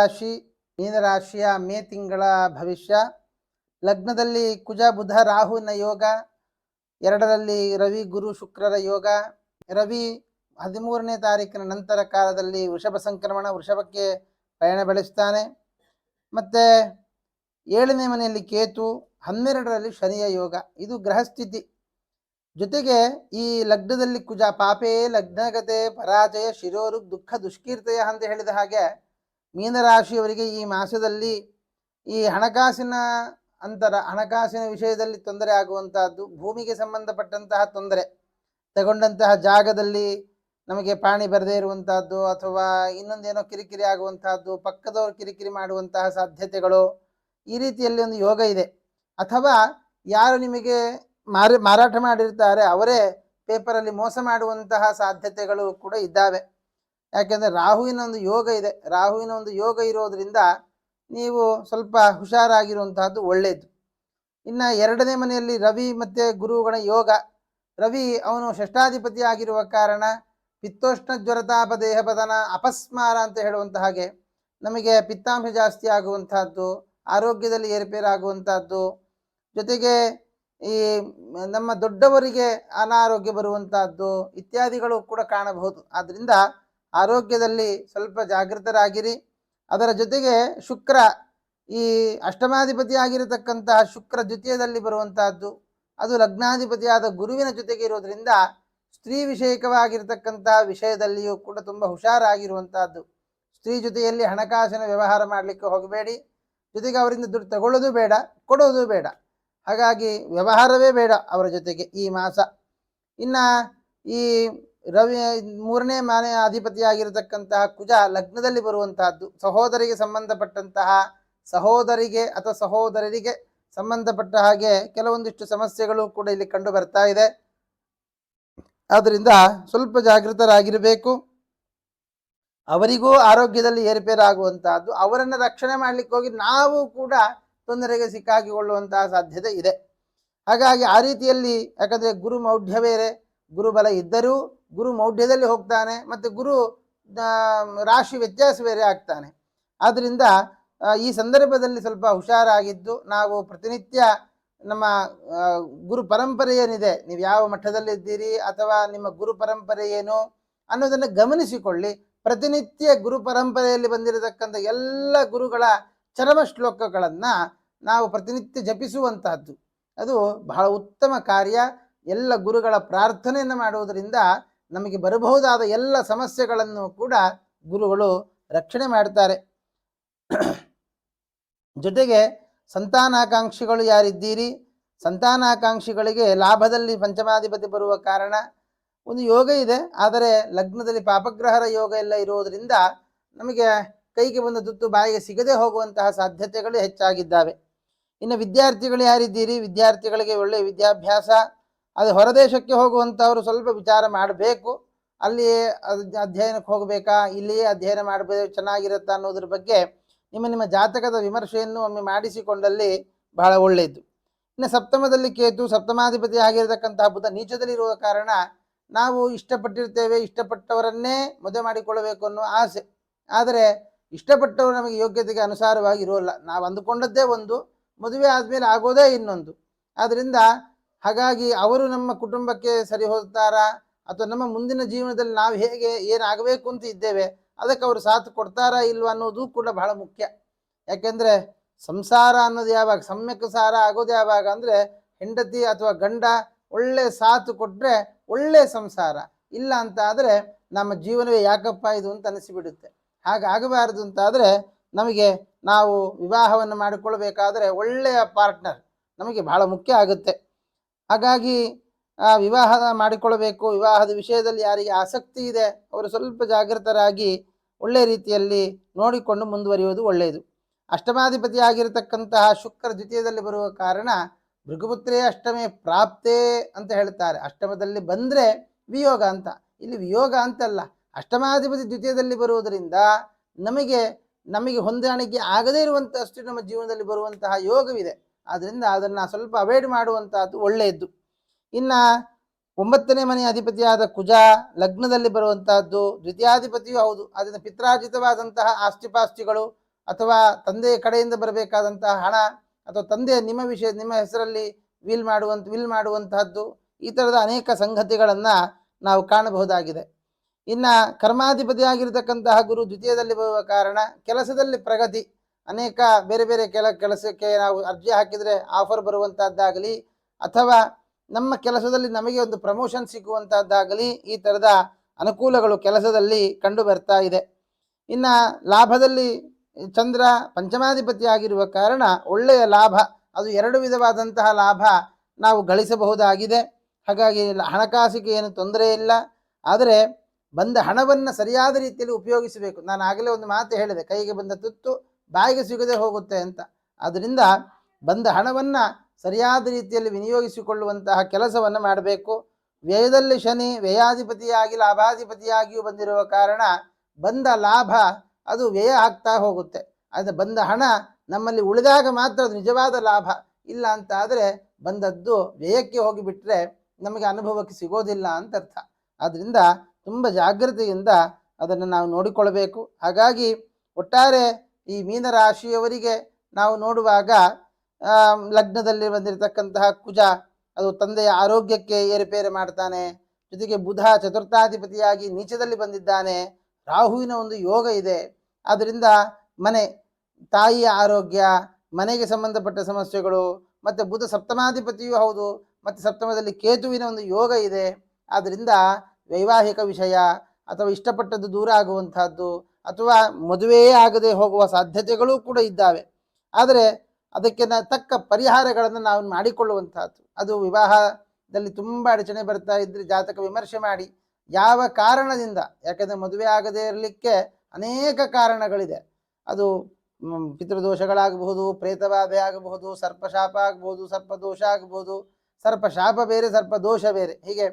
ರಾಶಿ ಮೀನರಾಶಿಯ ಮೇ ತಿಂಗಳ ಭವಿಷ್ಯ. ಲಗ್ನದಲ್ಲಿ ಕುಜ ಬುಧ ರಾಹುವಿನ ಯೋಗ, 2ರಲ್ಲಿ ರವಿ ಗುರು ಶುಕ್ರರ ಯೋಗ. ರವಿ 13ನೇ ತಾರೀಕಿನ ನಂತರ ಕಾಲದಲ್ಲಿ ವೃಷಭ ಸಂಕ್ರಮಣ, ವೃಷಭಕ್ಕೆ ಪಯಣ ಬೆಳೆಸ್ತಾನೆ. ಮತ್ತು 7ನೇ ಮನೆಯಲ್ಲಿ ಕೇತು, 12ರಲ್ಲಿ ಶನಿಯ ಯೋಗ. ಇದು ಗ್ರಹಸ್ಥಿತಿ. ಜೊತೆಗೆ ಈ ಲಗ್ನದಲ್ಲಿ ಕುಜ ಪಾಪೇ ಲಗ್ನಗತೆ ಪರಾಜಯ ಶಿರೋರು ದುಃಖ ದುಷ್ಕೀರ್ತಯ ಅಂತ ಹೇಳಿದ ಹಾಗೆ ಮೀನರಾಶಿಯವರಿಗೆ ಈ ಮಾಸದಲ್ಲಿ ಈ ಹಣಕಾಸಿನ ಹಣಕಾಸಿನ ವಿಷಯದಲ್ಲಿ ತೊಂದರೆ ಆಗುವಂತಹದ್ದು, ಭೂಮಿಗೆ ಸಂಬಂಧಪಟ್ಟಂತಹ ತೊಂದರೆ, ತಗೊಂಡಂತಹ ಜಾಗದಲ್ಲಿ ನಮಗೆ ಪಾಣಿ ಬರದೇ ಇರುವಂತಹದ್ದು, ಅಥವಾ ಇನ್ನೊಂದೇನೋ ಕಿರಿಕಿರಿ ಆಗುವಂತಹದ್ದು, ಪಕ್ಕದವರು ಕಿರಿಕಿರಿ ಮಾಡುವಂತಹ ಸಾಧ್ಯತೆಗಳು, ಈ ರೀತಿಯಲ್ಲಿ ಒಂದು ಯೋಗ ಇದೆ. ಅಥವಾ ಯಾರು ನಿಮಗೆ ಮಾರಾಟ ಮಾಡಿರ್ತಾರೆ ಅವರೇ ಪೇಪರಲ್ಲಿ ಮೋಸ ಮಾಡುವಂತಹ ಸಾಧ್ಯತೆಗಳು ಕೂಡ ಇದ್ದಾವೆ. ಯಾಕೆಂದರೆ ರಾಹುವಿನ ಒಂದು ಯೋಗ ಇದೆ. ರಾಹುವಿನ ಒಂದು ಯೋಗ ಇರೋದ್ರಿಂದ ನೀವು ಸ್ವಲ್ಪ ಹುಷಾರಾಗಿರುವಂತಹದ್ದು ಒಳ್ಳೆಯದು. ಇನ್ನು 2ನೇ ಮನೆಯಲ್ಲಿ ರವಿ ಮತ್ತು ಗುರುಗಳ ಯೋಗ. ರವಿ ಅವನು ಷಷ್ಠಾಧಿಪತಿ ಆಗಿರುವ ಕಾರಣ ಪಿತ್ತೋಷ್ಣ ಜ್ವರತಾಪ ದೇಹಪತನ ಅಪಸ್ಮಾರ ಅಂತ ಹೇಳುವಂಥ ಹಾಗೆ ನಮಗೆ ಪಿತ್ತಾಂಶ ಜಾಸ್ತಿ ಆಗುವಂತಹದ್ದು, ಆರೋಗ್ಯದಲ್ಲಿ ಏರುಪೇರಾಗುವಂತಹದ್ದು, ಜೊತೆಗೆ ಈ ನಮ್ಮ ದೊಡ್ಡವರಿಗೆ ಅನಾರೋಗ್ಯ ಬರುವಂತಹದ್ದು ಇತ್ಯಾದಿಗಳು ಕೂಡ ಕಾಣಬಹುದು. ಆದ್ದರಿಂದ ಆರೋಗ್ಯದಲ್ಲಿ ಸ್ವಲ್ಪ ಜಾಗೃತರಾಗಿರಿ. ಅದರ ಜೊತೆಗೆ ಶುಕ್ರ, ಈ ಅಷ್ಟಮಾಧಿಪತಿ ಆಗಿರತಕ್ಕಂತಹ ಶುಕ್ರ ದ್ವಿತೀಯದಲ್ಲಿ ಬರುವಂತಹದ್ದು, ಅದು ಲಗ್ನಾಧಿಪತಿಯಾದ ಗುರುವಿನ ಜೊತೆಗೆ ಇರೋದ್ರಿಂದ ಸ್ತ್ರೀ ವಿಷಯಕವಾಗಿರ್ತಕ್ಕಂತಹ ವಿಷಯದಲ್ಲಿಯೂ ಕೂಡ ತುಂಬ ಹುಷಾರಾಗಿರುವಂತಹದ್ದು. ಸ್ತ್ರೀ ಜೊತೆಯಲ್ಲಿ ಹಣಕಾಸಿನ ವ್ಯವಹಾರ ಮಾಡಲಿಕ್ಕೆ ಹೋಗಬೇಡಿ. ಜೊತೆಗೆ ಅವರಿಂದ ದುಡ್ಡು ತಗೊಳ್ಳೋದು ಬೇಡ, ಕೊಡೋದು ಬೇಡ. ಹಾಗಾಗಿ ವ್ಯವಹಾರವೇ ಬೇಡ ಅವರ ಜೊತೆಗೆ ಈ ಮಾಸ. ಇನ್ನು ಈ ರವಿ 3ನೇ ಮನೆ ಅಧಿಪತಿಯಾಗಿರತಕ್ಕಂತಹ ಕುಜ ಲಗ್ನದಲ್ಲಿ ಬರುವಂತಹದ್ದು, ಸಹೋದರಿಗೆ ಸಂಬಂಧಪಟ್ಟಂತಹ ಸಹೋದರಿಗೆ ಅಥವಾ ಸಹೋದರರಿಗೆ ಸಂಬಂಧಪಟ್ಟ ಹಾಗೆ ಕೆಲವೊಂದಿಷ್ಟು ಸಮಸ್ಯೆಗಳು ಕೂಡ ಇಲ್ಲಿ ಕಂಡು ಬರ್ತಾ ಇದೆ. ಆದ್ದರಿಂದ ಸ್ವಲ್ಪ ಜಾಗೃತರಾಗಿರಬೇಕು. ಅವರಿಗೂ ಆರೋಗ್ಯದಲ್ಲಿ ಏರುಪೇರಾಗುವಂತಹದ್ದು, ಅವರನ್ನು ರಕ್ಷಣೆ ಮಾಡಲಿಕ್ಕೆ ಹೋಗಿ ನಾವು ಕೂಡ ತೊಂದರೆಗೆ ಸಿಕ್ಕಾಕಿಕೊಳ್ಳುವಂತಹ ಸಾಧ್ಯತೆ ಇದೆ. ಹಾಗಾಗಿ ಆ ರೀತಿಯಲ್ಲಿ, ಯಾಕಂದರೆ ಗುರು ಮೌಢ್ಯ ಬೇರೆ, ಗುರುಬಲ ಇದ್ದರೂ ಗುರು ಮೌಢ್ಯದಲ್ಲಿ ಹೋಗ್ತಾನೆ, ಮತ್ತು ಗುರು ರಾಶಿ ವ್ಯತ್ಯಾಸ ಬೇರೆ ಆಗ್ತಾನೆ. ಆದ್ದರಿಂದ ಈ ಸಂದರ್ಭದಲ್ಲಿ ಸ್ವಲ್ಪ ಹುಷಾರಾಗಿದ್ದು ನಾವು ಪ್ರತಿನಿತ್ಯ ನಮ್ಮ ಗುರು ಪರಂಪರೆ ಏನಿದೆ, ನೀವು ಯಾವ ಮಠದಲ್ಲಿದ್ದೀರಿ ಅಥವಾ ನಿಮ್ಮ ಗುರು ಪರಂಪರೆ ಏನು ಅನ್ನೋದನ್ನು ಗಮನಿಸಿಕೊಳ್ಳಿ. ಪ್ರತಿನಿತ್ಯ ಗುರು ಪರಂಪರೆಯಲ್ಲಿ ಬಂದಿರತಕ್ಕಂಥ ಎಲ್ಲ ಗುರುಗಳ ಚರಮ ಶ್ಲೋಕಗಳನ್ನು ನಾವು ಪ್ರತಿನಿತ್ಯ ಜಪಿಸುವಂತಹದ್ದು ಅದು ಬಹಳ ಉತ್ತಮ ಕಾರ್ಯ. ಎಲ್ಲ ಗುರುಗಳ ಪ್ರಾರ್ಥನೆಯನ್ನು ಮಾಡುವುದರಿಂದ ನಮಗೆ ಬರಬಹುದಾದ ಎಲ್ಲ ಸಮಸ್ಯೆಗಳನ್ನು ಕೂಡ ಗುರುಗಳು ರಕ್ಷಣೆ ಮಾಡ್ತಾರೆ. ಜೊತೆಗೆ ಸಂತಾನಾಕಾಂಕ್ಷಿಗಳು ಯಾರಿದ್ದೀರಿ, ಸಂತಾನಾಕಾಂಕ್ಷಿಗಳಿಗೆ ಲಾಭದಲ್ಲಿ ಪಂಚಮಾಧಿಪತಿ ಬರುವ ಕಾರಣ ಒಂದು ಯೋಗ ಇದೆ. ಆದರೆ ಲಗ್ನದಲ್ಲಿ ಪಾಪಗ್ರಹರ ಯೋಗ ಎಲ್ಲ ಇರುವುದರಿಂದ ನಮಗೆ ಕೈಗೆ ಬಂದ ತುತ್ತು ಬಾಯಿಗೆ ಸಿಗದೆ ಹೋಗುವಂತಹ ಸಾಧ್ಯತೆಗಳು ಹೆಚ್ಚಾಗಿದ್ದಾವೆ. ಇನ್ನು ವಿದ್ಯಾರ್ಥಿಗಳು ಯಾರಿದ್ದೀರಿ, ವಿದ್ಯಾರ್ಥಿಗಳಿಗೆ ಒಳ್ಳೆಯ ವಿದ್ಯಾಭ್ಯಾಸ. ಅದು ಹೊರದೇಶಕ್ಕೆ ಹೋಗುವಂಥವರು ಸ್ವಲ್ಪ ವಿಚಾರ ಮಾಡಬೇಕು. ಅಲ್ಲಿಯೇ ಅಧ್ಯಯನಕ್ಕೆ ಹೋಗಬೇಕಾ, ಇಲ್ಲಿಯೇ ಅಧ್ಯಯನ ಮಾಡಬೇಕು, ಚೆನ್ನಾಗಿರುತ್ತಾ ಅನ್ನೋದ್ರ ಬಗ್ಗೆ ನಿಮ್ಮ ಜಾತಕದ ವಿಮರ್ಶೆಯನ್ನು ಒಮ್ಮೆ ಮಾಡಿಸಿಕೊಂಡಲ್ಲಿ ಬಹಳ ಒಳ್ಳೆಯದು. ಇನ್ನು 7ಮದಲ್ಲಿ ಕೇತು, ಸಪ್ತಮಾಧಿಪತಿ ಆಗಿರತಕ್ಕಂತಹ ಬುಧ ನೀಚದಲ್ಲಿರುವ ಕಾರಣ ನಾವು ಇಷ್ಟಪಟ್ಟಿರ್ತೇವೆ, ಇಷ್ಟಪಟ್ಟವರನ್ನೇ ಮದುವೆ ಮಾಡಿಕೊಳ್ಳಬೇಕು ಅನ್ನೋ ಆಸೆ. ಆದರೆ ಇಷ್ಟಪಟ್ಟವರು ನಮಗೆ ಯೋಗ್ಯತೆಗೆ ಅನುಸಾರವಾಗಿ ಇರೋಲ್ಲ. ನಾವು ಅಂದುಕೊಂಡದ್ದೇ ಒಂದು, ಮದುವೆ ಆದಮೇಲೆ ಆಗೋದೇ ಇನ್ನೊಂದು. ಆದ್ದರಿಂದ ಹಾಗಾಗಿ ಅವರು ನಮ್ಮ ಕುಟುಂಬಕ್ಕೆ ಸರಿ ಹೋಗ್ತಾರಾ ಅಥವಾ ನಮ್ಮ ಮುಂದಿನ ಜೀವನದಲ್ಲಿ ನಾವು ಹೇಗೆ ಏನಾಗಬೇಕು ಅಂತ ಇದ್ದೇವೆ ಅದಕ್ಕೆ ಅವರು ಸಾಥ್ ಕೊಡ್ತಾರಾ ಇಲ್ವ ಅನ್ನೋದು ಕೂಡ ಬಹಳ ಮುಖ್ಯ. ಯಾಕೆಂದರೆ ಸಂಸಾರ ಅನ್ನೋದು ಯಾವಾಗ ಸಮ್ಯಕ್ ಸಾರ ಆಗೋದು ಯಾವಾಗ ಅಂದರೆ ಹೆಂಡತಿ ಅಥವಾ ಗಂಡ ಒಳ್ಳೆ ಸಾಥ್ ಕೊಟ್ಟರೆ ಒಳ್ಳೆ ಸಂಸಾರ, ಇಲ್ಲ ಅಂತ ಆದರೆ ನಮ್ಮ ಜೀವನವೇ ಯಾಕಪ್ಪ ಇದು ಅಂತ ಅನಿಸಿಬಿಡುತ್ತೆ. ಹಾಗಾಗಬಾರದು ಅಂತಾದರೆ ನಮಗೆ ನಾವು ವಿವಾಹವನ್ನು ಮಾಡಿಕೊಳ್ಬೇಕಾದ್ರೆ ಒಳ್ಳೆಯ ಪಾರ್ಟ್ನರ್ ನಮಗೆ ಬಹಳ ಮುಖ್ಯ ಆಗುತ್ತೆ. ಹಾಗಾಗಿ ವಿವಾಹ ಮಾಡಿಕೊಳ್ಳಬೇಕು. ವಿವಾಹದ ವಿಷಯದಲ್ಲಿ ಯಾರಿಗೆ ಆಸಕ್ತಿ ಇದೆ ಅವರು ಸ್ವಲ್ಪ ಜಾಗೃತರಾಗಿ ಒಳ್ಳೆಯ ರೀತಿಯಲ್ಲಿ ನೋಡಿಕೊಂಡು ಮುಂದುವರಿಯುವುದು ಒಳ್ಳೆಯದು. ಅಷ್ಟಮಾಧಿಪತಿ ಆಗಿರತಕ್ಕಂತಹ ಶುಕ್ರ ದ್ವಿತೀಯದಲ್ಲಿ ಬರುವ ಕಾರಣ ಭೃಗುಪುತ್ರೇ ಅಷ್ಟಮೇ ಪ್ರಾಪ್ತೇ ಅಂತ ಹೇಳ್ತಾರೆ. ಅಷ್ಟಮದಲ್ಲಿ ಬಂದರೆ ವಿಯೋಗ ಅಂತ, ಇಲ್ಲಿ ವಿಯೋಗ ಅಂತಲ್ಲ, ಅಷ್ಟಮಾಧಿಪತಿ ದ್ವಿತೀಯದಲ್ಲಿ ಬರುವುದರಿಂದ ನಮಗೆ ಹೊಂದಾಣಿಕೆ ಆಗದೇ ಇರುವಂತಷ್ಟು ನಮ್ಮ ಜೀವನದಲ್ಲಿ ಬರುವಂತಹ ಯೋಗವಿದೆ. ಆದ್ದರಿಂದ ಅದನ್ನು ಸ್ವಲ್ಪ ಅವಾಯ್ಡ್ ಮಾಡುವಂತಹದ್ದು ಒಳ್ಳೆಯದ್ದು. ಇನ್ನು 9ನೇ ಮನೆಯ ಅಧಿಪತಿಯಾದ ಕುಜ ಲಗ್ನದಲ್ಲಿ ಬರುವಂತಹದ್ದು, ದ್ವಿತೀಯಾಧಿಪತಿಯೂ ಹೌದು. ಅದರಿಂದ ಪಿತ್ರಾರ್ಜಿತವಾದಂತಹ ಆಸ್ತಿಪಾಸ್ತಿಗಳು ಅಥವಾ ತಂದೆಯ ಕಡೆಯಿಂದ ಬರಬೇಕಾದಂತಹ ಹಣ, ಅಥವಾ ತಂದೆ ನಿಮ್ಮ ಹೆಸರಲ್ಲಿ ವಿಲ್ ಮಾಡುವಂತಹದ್ದು, ಈ ಥರದ ಅನೇಕ ಸಂಗತಿಗಳನ್ನು ನಾವು ಕಾಣಬಹುದಾಗಿದೆ. ಇನ್ನು ಕರ್ಮಾಧಿಪತಿಯಾಗಿರ್ತಕ್ಕಂತಹ ಗುರು ದ್ವಿತೀಯದಲ್ಲಿ ಬರುವ ಕಾರಣ ಕೆಲಸದಲ್ಲಿ ಪ್ರಗತಿ, ಅನೇಕ ಬೇರೆ ಬೇರೆ ಕೆಲಸಕ್ಕೆ ನಾವು ಅರ್ಜಿ ಹಾಕಿದರೆ ಆಫರ್ ಬರುವಂತಹದ್ದಾಗಲಿ, ಅಥವಾ ನಮ್ಮ ಕೆಲಸದಲ್ಲಿ ನಮಗೆ ಒಂದು ಪ್ರಮೋಷನ್ ಸಿಗುವಂತಹದ್ದಾಗಲಿ, ಈ ಥರದ ಅನುಕೂಲಗಳು ಕೆಲಸದಲ್ಲಿ ಕಂಡು ಬರ್ತಾ ಇದೆ. ಇನ್ನು ಲಾಭದಲ್ಲಿ ಚಂದ್ರ ಪಂಚಮಾಧಿಪತಿ ಆಗಿರುವ ಕಾರಣ ಒಳ್ಳೆಯ ಲಾಭ, ಅದು 2 ವಿಧವಾದಂತಹ ಲಾಭ ನಾವು ಗಳಿಸಬಹುದಾಗಿದೆ. ಹಾಗಾಗಿ ಹಣಕಾಸಿಗೆ ಏನು ತೊಂದರೆ ಇಲ್ಲ. ಆದರೆ ಬಂದ ಹಣವನ್ನು ಸರಿಯಾದ ರೀತಿಯಲ್ಲಿ ಉಪಯೋಗಿಸಬೇಕು. ನಾನು ಆಗಲೇ ಒಂದು ಮಾತು ಹೇಳಿದೆ, ಕೈಗೆ ಬಂದ ತುತ್ತು ಬಾಯಿಗೆ ಸಿಗದೆ ಹೋಗುತ್ತೆ ಅಂತ. ಆದ್ದರಿಂದ ಬಂದ ಹಣವನ್ನು ಸರಿಯಾದ ರೀತಿಯಲ್ಲಿ ವಿನಿಯೋಗಿಸಿಕೊಳ್ಳುವಂತಹ ಕೆಲಸವನ್ನು ಮಾಡಬೇಕು. ವ್ಯಯದಲ್ಲಿ ಶನಿ ವ್ಯಯಾಧಿಪತಿಯಾಗಿ ಲಾಭಾಧಿಪತಿಯಾಗಿಯೂ ಬಂದಿರುವ ಕಾರಣ ಬಂದ ಲಾಭ ಅದು ವ್ಯಯ ಆಗ್ತಾ ಹೋಗುತ್ತೆ. ಅದು ಬಂದ ಹಣ ನಮ್ಮಲ್ಲಿ ಉಳಿದಾಗ ಮಾತ್ರ ಅದು ನಿಜವಾದ ಲಾಭ, ಇಲ್ಲ ಅಂತ ಆದರೆ ಬಂದದ್ದು ವ್ಯಯಕ್ಕೆ ಹೋಗಿಬಿಟ್ರೆ ನಮಗೆ ಅನುಭವಕ್ಕೆ ಸಿಗೋದಿಲ್ಲ ಅಂತ ಅರ್ಥ. ಆದ್ದರಿಂದ ತುಂಬ ಜಾಗೃತಿಯಿಂದ ಅದನ್ನು ನಾವು ನೋಡಿಕೊಳ್ಬೇಕು. ಹಾಗಾಗಿ ಒಟ್ಟಾರೆ ಈ ಮೀನರಾಶಿಯವರಿಗೆ ನಾವು ನೋಡುವಾಗ ಲಗ್ನದಲ್ಲಿ ಬಂದಿರತಕ್ಕಂತಹ ಕುಜ ಅದು ತಂದೆಯ ಆರೋಗ್ಯಕ್ಕೆ ಏರುಪೇರು ಮಾಡ್ತಾನೆ. ಜೊತೆಗೆ ಬುಧ ಚತುರ್ಥಾಧಿಪತಿಯಾಗಿ ನೀಚದಲ್ಲಿ ಬಂದಿದ್ದಾನೆ. ರಾಹುವಿನ ಒಂದು ಯೋಗ ಇದೆ. ಆದ್ದರಿಂದ ತಾಯಿಯ ಆರೋಗ್ಯ, ಮನೆಗೆ ಸಂಬಂಧಪಟ್ಟ ಸಮಸ್ಯೆಗಳು, ಮತ್ತು ಬುಧ ಸಪ್ತಮಾಧಿಪತಿಯೂ ಹೌದು, ಮತ್ತು ಸಪ್ತಮದಲ್ಲಿ ಕೇತುವಿನ ಒಂದು ಯೋಗ ಇದೆ. ಆದ್ದರಿಂದ ವೈವಾಹಿಕ ವಿಷಯ ಅಥವಾ ಇಷ್ಟಪಟ್ಟದ್ದು ದೂರ ಆಗುವಂತಹದ್ದು, ಅಥವಾ ಮದುವೆಯೇ ಆಗದೆ ಹೋಗುವ ಸಾಧ್ಯತೆಗಳೂ ಕೂಡ ಇದ್ದಾವೆ. ಆದರೆ ಅದಕ್ಕೆ ತಕ್ಕ ಪರಿಹಾರಗಳನ್ನು ನಾವು ಮಾಡಿಕೊಳ್ಳುವಂತಹದ್ದು. ಅದು ವಿವಾಹದಲ್ಲಿ ತುಂಬ ಅಡಚಣೆ ಬರ್ತಾ ಇದ್ದರೆ ಜಾತಕ ವಿಮರ್ಶೆ ಮಾಡಿ ಯಾವ ಕಾರಣದಿಂದ, ಯಾಕಂದರೆ ಮದುವೆ ಆಗದೇ ಇರಲಿಕ್ಕೆ ಅನೇಕ ಕಾರಣಗಳಿದೆ. ಅದು ಪಿತೃದೋಷಗಳಾಗಬಹುದು, ಪ್ರೇತಬಾಧೆ ಆಗಬಹುದು, ಸರ್ಪಶಾಪ ಆಗಬಹುದು, ಸರ್ಪದೋಷ ಆಗಬಹುದು. ಸರ್ಪಶಾಪ ಬೇರೆ, ಸರ್ಪದೋಷ ಬೇರೆ. ಹೀಗೆ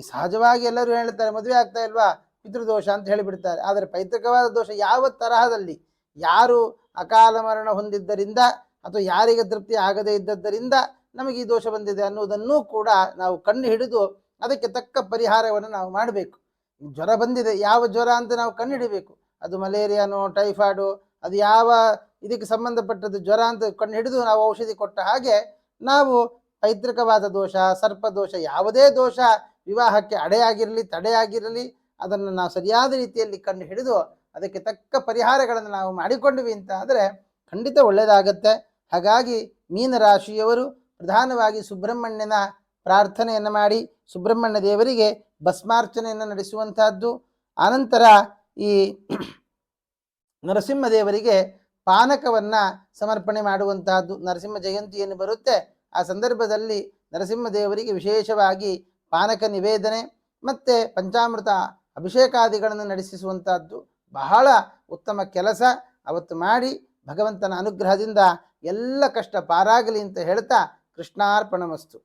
ಸಹಜವಾಗಿ ಎಲ್ಲರೂ ಹೇಳ್ತಾರೆ ಮದುವೆ ಆಗ್ತಾ ಇಲ್ವಾ ಪಿತೃದೋಷ ಅಂತ ಹೇಳಿಬಿಡ್ತಾರೆ. ಆದರೆ ಪೈತೃಕವಾದ ದೋಷ ಯಾವ ತರಹದಲ್ಲಿ, ಯಾರು ಅಕಾಲ ಮರಣ ಹೊಂದಿದ್ದರಿಂದ ಅಥವಾ ಯಾರಿಗೆ ತೃಪ್ತಿ ಆಗದೇ ಇದ್ದದ್ದರಿಂದ ನಮಗೆ ಈ ದೋಷ ಬಂದಿದೆ ಅನ್ನುವುದನ್ನೂ ಕೂಡ ನಾವು ಕಂಡು ಹಿಡಿದು ಅದಕ್ಕೆ ತಕ್ಕ ಪರಿಹಾರವನ್ನು ನಾವು ಮಾಡಬೇಕು. ಜ್ವರ ಬಂದಿದೆ, ಯಾವ ಜ್ವರ ಅಂತ ನಾವು ಕಂಡು ಹಿಡಿಬೇಕು. ಅದು ಮಲೇರಿಯಾನೋ ಟೈಫಾಯ್ಡು, ಅದು ಯಾವ ಇದಕ್ಕೆ ಸಂಬಂಧಪಟ್ಟದ್ದು ಜ್ವರ ಅಂತ ಕಂಡು ಹಿಡಿದು ನಾವು ಔಷಧಿ ಕೊಟ್ಟ ಹಾಗೆ ನಾವು ಪೈತೃಕವಾದ ದೋಷ, ಸರ್ಪದೋಷ, ಯಾವುದೇ ದೋಷ ವಿವಾಹಕ್ಕೆ ಅಡೆಯಾಗಿರಲಿ ತಡೆಯಾಗಿರಲಿ ಅದನ್ನು ನಾವು ಸರಿಯಾದ ರೀತಿಯಲ್ಲಿ ಕಂಡು ಹಿಡಿದು ಅದಕ್ಕೆ ತಕ್ಕ ಪರಿಹಾರಗಳನ್ನು ನಾವು ಮಾಡಿಕೊಂಡ್ವಿ ಅಂತ ಆದರೆ ಖಂಡಿತ ಒಳ್ಳೆಯದಾಗತ್ತೆ. ಹಾಗಾಗಿ ಮೀನರಾಶಿಯವರು ಪ್ರಧಾನವಾಗಿ ಸುಬ್ರಹ್ಮಣ್ಯನ ಪ್ರಾರ್ಥನೆಯನ್ನು ಮಾಡಿ ಸುಬ್ರಹ್ಮಣ್ಯ ದೇವರಿಗೆ ಭಸ್ಮಾರ್ಚನೆಯನ್ನು ನಡೆಸುವಂತಹದ್ದು. ಆನಂತರ ಈ ನರಸಿಂಹದೇವರಿಗೆ ಪಾನಕವನ್ನು ಸಮರ್ಪಣೆ ಮಾಡುವಂತಹದ್ದು. ನರಸಿಂಹ ಜಯಂತಿಯನ್ನು ಬರುತ್ತೆ, ಆ ಸಂದರ್ಭದಲ್ಲಿ ನರಸಿಂಹದೇವರಿಗೆ ವಿಶೇಷವಾಗಿ ಪಾನಕ ನಿವೇದನೆ ಮತ್ತು ಪಂಚಾಮೃತ ಅಭಿಷೇಕಾದಿಗಳನ್ನು ನಡೆಸಿಸುವಂತಹದ್ದು ಬಹಳ ಉತ್ತಮ ಕೆಲಸ. ಅವತ್ತು ಮಾಡಿ ಭಗವಂತನ ಅನುಗ್ರಹದಿಂದ ಎಲ್ಲ ಕಷ್ಟ ಪಾರಾಗಲಿ ಅಂತ ಹೇಳ್ತಾ ಕೃಷ್ಣಾರ್ಪಣಮಸ್ತು.